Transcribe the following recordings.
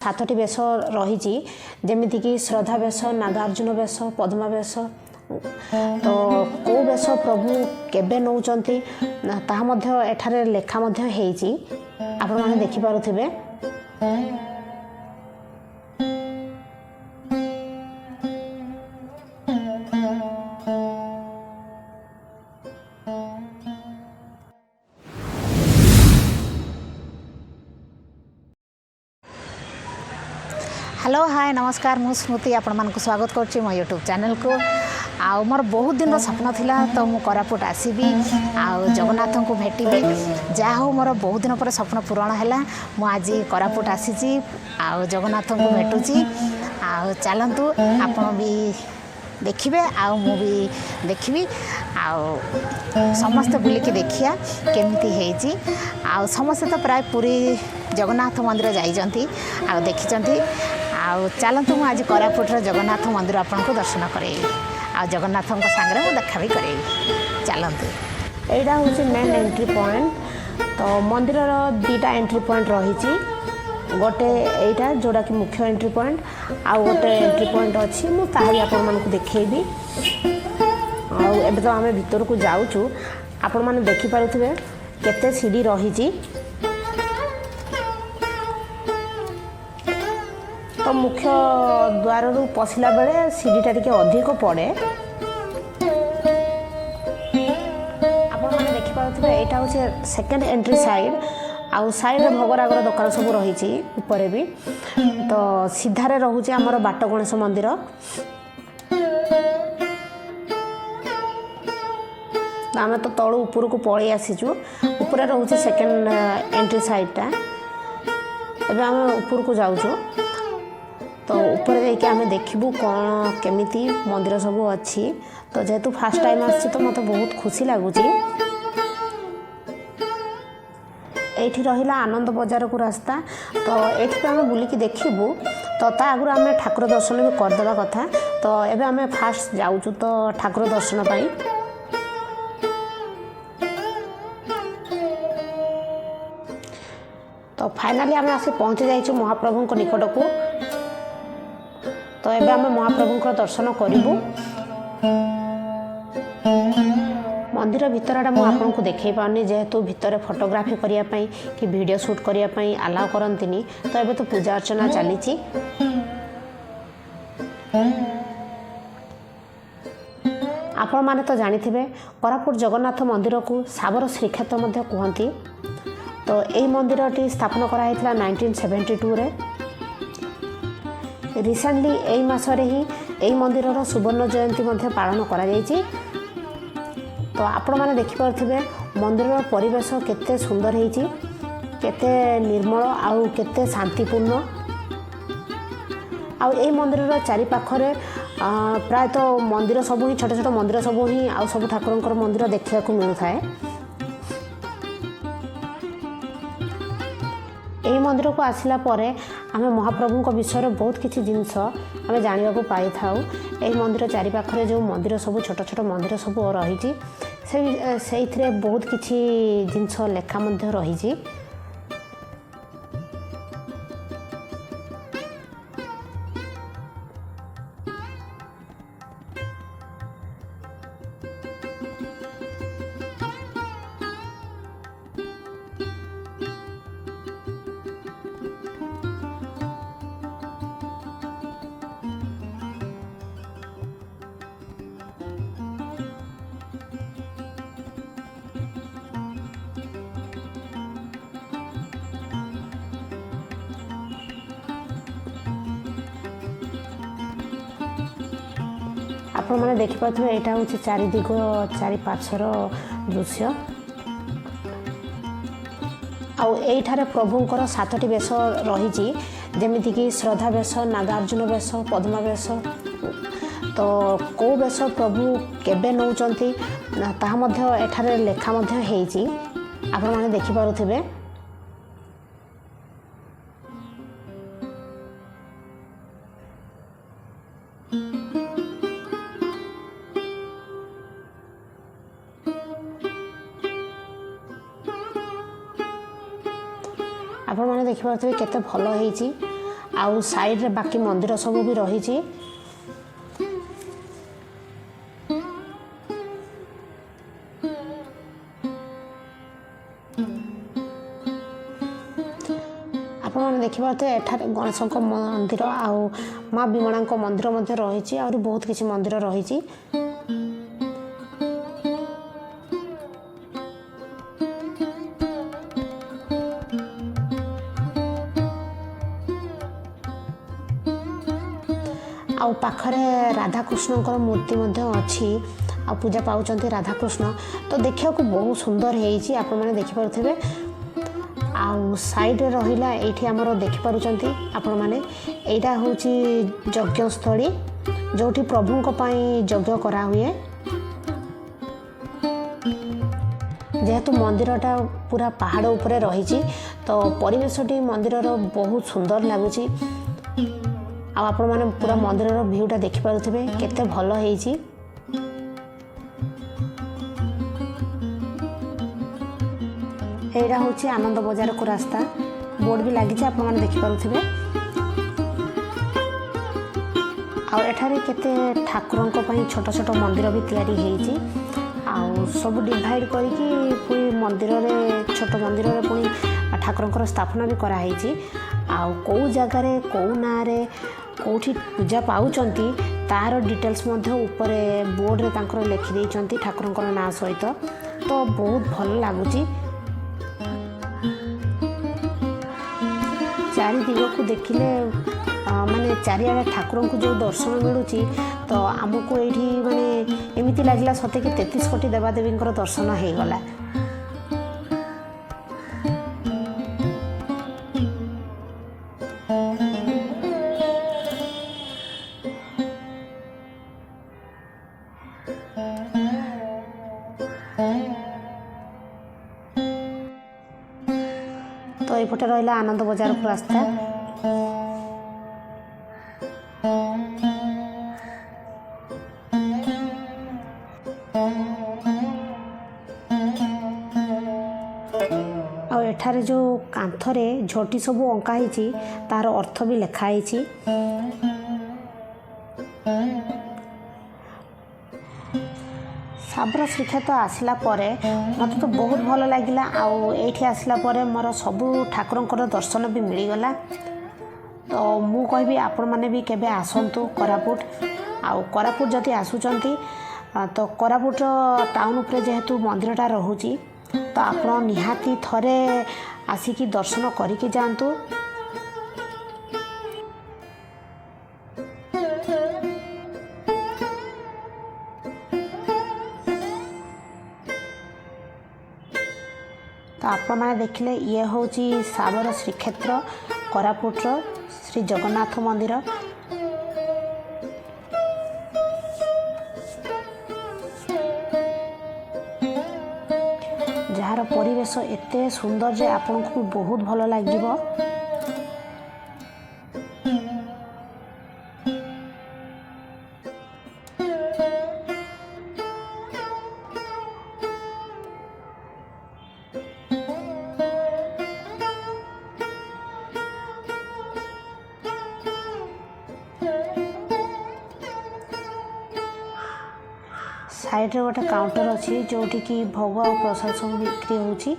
सातटी बेश रही जमीक श्रद्धा बेश नागार्जुन बेश पद्मा बेश तो कौ बेश प्रभु केबे नौचंती ताहा मध्य एठारे लेखा मध्य हेइची आपण माने देखि पारुथिबे। हेलो हाय नमस्कार मु स्मृति आपण मानक स्वागत करछि मो यूट्यूब चैनल को। आ मोर बहुत दिन स्वप्न थिला तो मु कोरापुट आसीबी आ जगन्नाथ को भेटिबी जा हो मोर बहुत दिन पर स्वप्न पूरण हैला। मु आज कोरापुट आसीछि आ जगन्नाथ को भेटुछि आ चलंतु आपण भी देखिबे आ मु भी देखिबी आ समस्त बुलिकी देखिया केमिति हेइछि। आ समस्त तो प्राय पूरी जगन्नाथ मंदिर जाइजंती आ देखिजंती आ चलतु मु आज कोरापुट जगन्नाथ मंदिर आपन को दर्शन करेबी आ जगन्नाथ सांगे मु देखा भी करेबी। चलतु एटा हूँ मेन एंट्री पॉइंट। तो मंदिर दुईटा एंट्री पॉइंट रही गोटे एटा जोड़ा कि मुख्य एंट्री पॉइंट आउ गोटे एंट्री पॉइंट अच्छी मुझे आपण मानक देखी आबे तो आम भीतर को जाऊँ आपण मैंने देखिपे केते सीढ़ी रही। तो मुख्य द्वार रू पशिला बेले सीढ़ीटा टिके अधिक पड़े। आपण मैंने देखिपे यहाँ हूँ सेकेंड एंट्री साइड आउ साइड भोगरागर दुकान सब रही ऊपर भी। तो सीधारे रोचे आमर बाट गणेश मंदिर। आम तो तलू ऊपर को पलि आसीचु ऊपर रोचे सेकेंड एंट्री साइडटा एबे आम ऊपर को जाऊँ। तो ऊपर जाके आम देखू कौन केमिति मंदिर सब अच्छी। तो जेहेतु फास्ट टाइम आसी तो मत बहुत खुशी लगुच। एठी रहिला आनंद बजार को रास्ता। तो एठी आम बुलिकी देखबू तो ता आगु आम ठाकुर दर्शन भी करदेवा कथा। तो एबे आम फास्ट जाऊँ तो ठाकुर दर्शन पाई। तो फाइनाली आम आसी पहुँची जाइछु महाप्रभु को निकट को। तो एबे आम महाप्रभु को दर्शन करूँ। मंदिर भितरटा मुझे आपन को देखई पानी जेहेतु भितर फोटोग्राफी करने कि वीडियो शूट करने आलाउ करंतिनी। तो एबे तो पूजा अर्चना चली। आपण माने तो जानिथिबे कोरापुट जगन्नाथ मंदिर को साबर श्रीक्षेत्र मध्य कहती। तो यही मंदिरटी स्थापन कराइथिला 1972 रे। रिसेंटली यही मासरे ही यही मंदिर सुवर्ण जयंती मध्य पालन करा जायछि। तो आपण मैंने देखिपे मंदिर परिवेश केते सुंदर होती केते निर्मल आउ केते शांतिपूर्ण। आउ यही मंदिर चारिपाखरे प्रायतः मंदिर सब ही छोट छोट मंदिर सब ही आउ सब ठाकुर मंदिर देखा मिलता है। यही मंदिर को आसला आम महाप्रभु को विषय बहुत किसी जिनस आम जाना पाई था। यही मंदिर चारिपाखरे जो मंदिर सब छोट छोट मंदिर सब रही से बहुत किसी जिनस लेखा रही। आपण मैंने देखिपे यहाँ हूँ चारिदिग चारिपार्श्वर दृश्य। आठारे प्रभुंर सातटी बेश रही जमीक श्रद्धा बेश नागार्जुन बेश पद्मा बेश तो कौ बेश प्रभु केबे नौचंती ताहा मध्य एठारे लेखा मध्य हेइची आपण माने देखि पारुथिबे। आपण मैंने देखिपे केते भल होइची। आउ साइड रे बाकी मंदिर सब भी रही। आपने देखिए एठार गणेश मंदिर आउ माँ विमला मंदिर रही और बहुत किसी मंदिर रही। आउ पाखरे राधाकृष्ण मूर्ति अच्छी आ पूजा पाउचंती राधाकृष्ण तो देखा बहुत सुंदर है आप देखिपे। आउ साइड रहिला एठी हमरो देखिपारुचंती आपण माने एटा होची यज्ञस्थली जोठी प्रभु को पाई यज्ञ करा हुए। जेहेतु मंदिरटा पूरा पहाड़ उपरे रही तो परिवेशटी मंदिर बहुत सुंदर लगुच। आपण माने पूरा मंदिर भ्यूटा देखिपारुथिबे केते भल हेची। एटा होची आनंद बजार को रास्ता बोर्ड भी लगी आप देखिपे। आउ एठारे केते ठाकुरंक पई छोट छोट मंदिर भी तैयारी हेची। आउ सब डिवाइड करके पुणी मंदिर रे छोट मंदिर रे पुणी ठाकुरंकर स्थापना भी करा हेची। आउ को जगार कौ ना रे कौठी पूजा पाउचंती तार डिटेल्स मध्य ऊपर बोर्ड रे तांकर लिखि देइचंती ठाकुरंकर नाम सहित तो बहुत भल लागुची। चारि दिग को देखिले माने चारिआडे ठाकुर को जो दर्शन मिलूँ तो आमको ये माने एमती लगला सते कि 33 कोटी देवादेवी दर्शन हो गला। तो ये रहा आनंद बजार को रास्ता। और एठारे जो कांथरे झोटी सब अंका ही तार अर्थ भी लिखाई। साबर श्रीक्षेत्र आसला मत तो बहुत भल लगे। आठी आसला मोर सबू ठाकुर दर्शन भी मिलगला। तो मु कहबी आपण मैंने भी केबे आसंतु कोरापुट। आउ कोरापुट जदि आसुचंती तो कोरापुट टाउन उपरे जेहेतु मंदिरटा रहुची तो आपण निहाती थरे आसिकी दर्शन करिके जांतु। तो आपण मैंने देखिले ये होची साबर श्रीक्षेत्र कोरापुटर श्री जगन्नाथ मंदिर। जार परिवेश एते सुंदर जे आपन को बहुत भल लागिबो। साइड रे गोटे काउंटर अच्छी जोटी की भोग और प्रसाद सब बिक्री होची।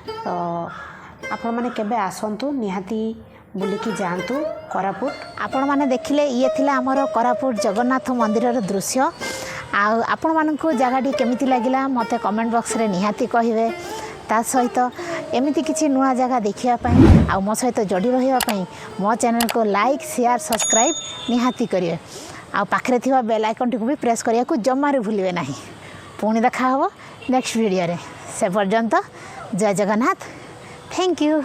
तो आपण माने केबे आसंतु निहाती बुलिकी जांतु कोरापुट। आपण माने देखिले ये थिला हमर कोरापुट जगन्नाथ मंदिर रो दृश्य। आपण मानकु जगाटी केमिति लागिला मते कमेंट बॉक्स रे निहाती कहिवे। ता सहित एमिति किछि नुआ जगह देखिया पई आ मो सहित जोड़ी रहिया पई मो चैनल को लाइक शेयर सब्सक्राइब निहाती करिवे। आ पाखरे थिवा बेल आइकन टिको भी प्रेस करिया को जम्मारे भूलिबे नाही। पुणी देखा हबो नेक्स्ट वीडियो रे। से पर्यंत जय जगन्नाथ। Thank you.